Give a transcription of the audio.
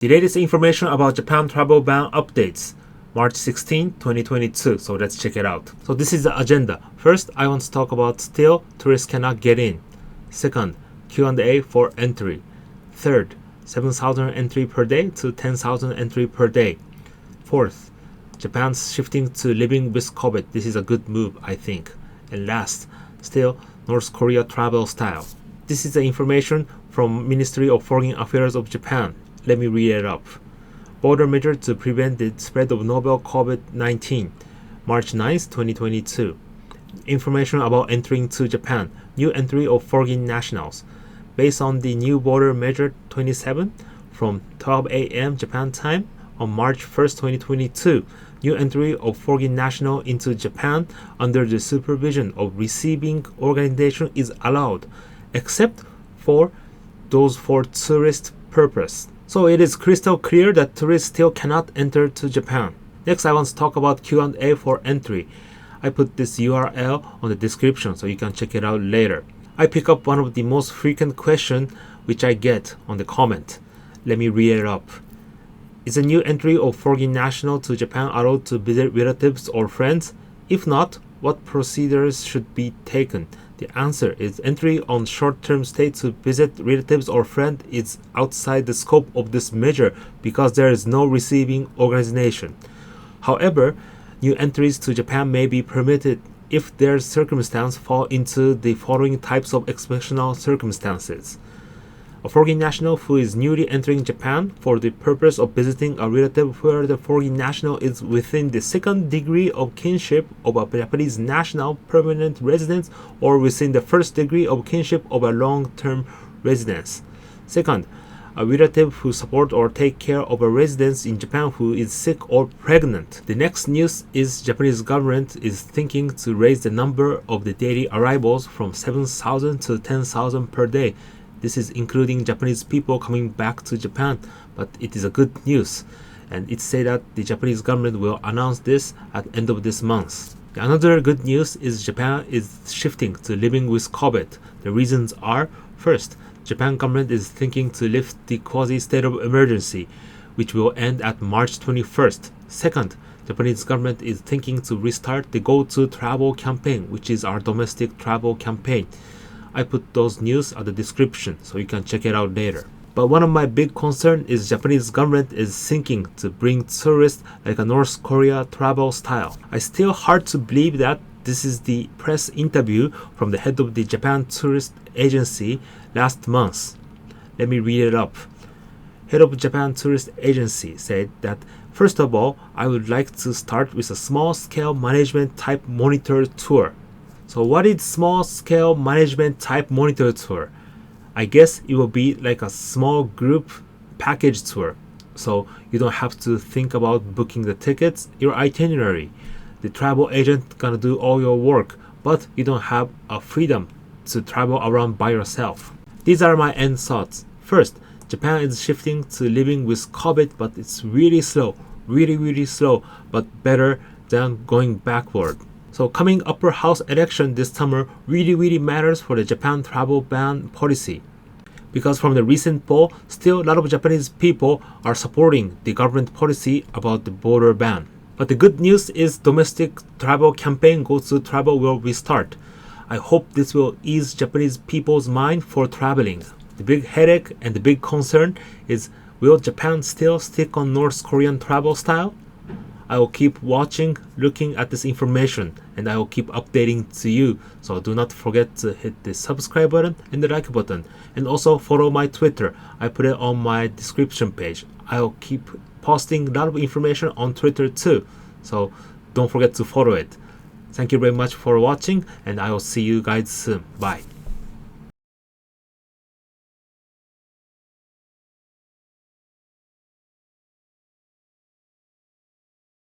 The latest information about Japan travel ban updates, March 16, 2022. So let's check it out. So this is the agenda. First, I want to talk about still tourists cannot get in. Second, Q&A for entry. Third, 7,000 entry per day to 10,000 entry per day. Fourth, Japan's shifting to living with COVID. This is a good move, I think. And last, still North Korea travel style. This is the information from Ministry of Foreign Affairs of Japan. Let me read it up. Border measure to prevent the spread of novel COVID-19, March 9, 2022. Information about entering to Japan. New entry of foreign nationals. Based on the new border measure 27 from 12 a.m. Japan time on March 1, 2022, new entry of foreign national into Japan under the supervision of receiving organization is allowed, except for those for tourist purpose. So it is crystal clear that tourists still cannot enter to Japan. Next, I want to talk about Q&A for entry. I put this URL on the description so you can check it out later. I pick up one of the most frequent questions which I get on the comment. Let me read it up. Is a new entry of foreign national to Japan allowed to visit relatives or friends? If not, what procedures should be taken? The answer is entry on short-term stay to visit relatives or friends is outside the scope of this measure because there is no receiving organization. However, new entries to Japan may be permitted if their circumstances fall into the following types of exceptional circumstances. A foreign national who is newly entering Japan for the purpose of visiting a relative where the foreign national is within the second degree of kinship of a Japanese national permanent residence or within the first degree of kinship of a long-term residence. Second, a relative who support or take care of a resident in Japan who is sick or pregnant. The next news is Japanese government is thinking to raise the number of the daily arrivals from 7,000 to 10,000 per day. This is including Japanese people coming back to Japan, but it is a good news. And it said that the Japanese government will announce this at the end of this month. Another good news is Japan is shifting to living with COVID. The reasons are, first, Japan government is thinking to lift the quasi-state of emergency, which will end at March 21st. Second, Japanese government is thinking to restart the Go To Travel campaign, which is our domestic travel campaign. I put those news at the description so you can check it out later. But one of my big concern is Japanese government is thinking to bring tourists like a North Korea travel style. I still hard to believe that this is the press interview from the head of the Japan Tourist Agency last month. Let me read it up. Head of Japan Tourist Agency said that first of all, I would like to start with a small-scale management type monitor tour. So what is small-scale management type monitor tour? I guess it will be like a small group package tour. So you don't have to think about booking the tickets, your itinerary. The travel agent gonna do all your work, but you don't have a freedom to travel around by yourself. These are my end thoughts. First, Japan is shifting to living with COVID, but it's really slow, really slow, but better than going backward. So coming upper house election this summer really matters for the Japan travel ban policy. Because from the recent poll, still a lot of Japanese people are supporting the government policy about the border ban. But the good news is domestic travel campaign Go To Travel will restart. I hope this will ease Japanese people's mind for traveling. The big headache and the big concern is, will Japan still stick on North Korean travel style? I will keep watching, looking at this information, and I will keep updating to you. So do not forget to hit the subscribe button and the like button. And also follow my Twitter. I put it on my description page. I will keep posting a lot of information on Twitter too. So don't forget to follow it. Thank you very much for watching, and I will see you guys soon. Bye.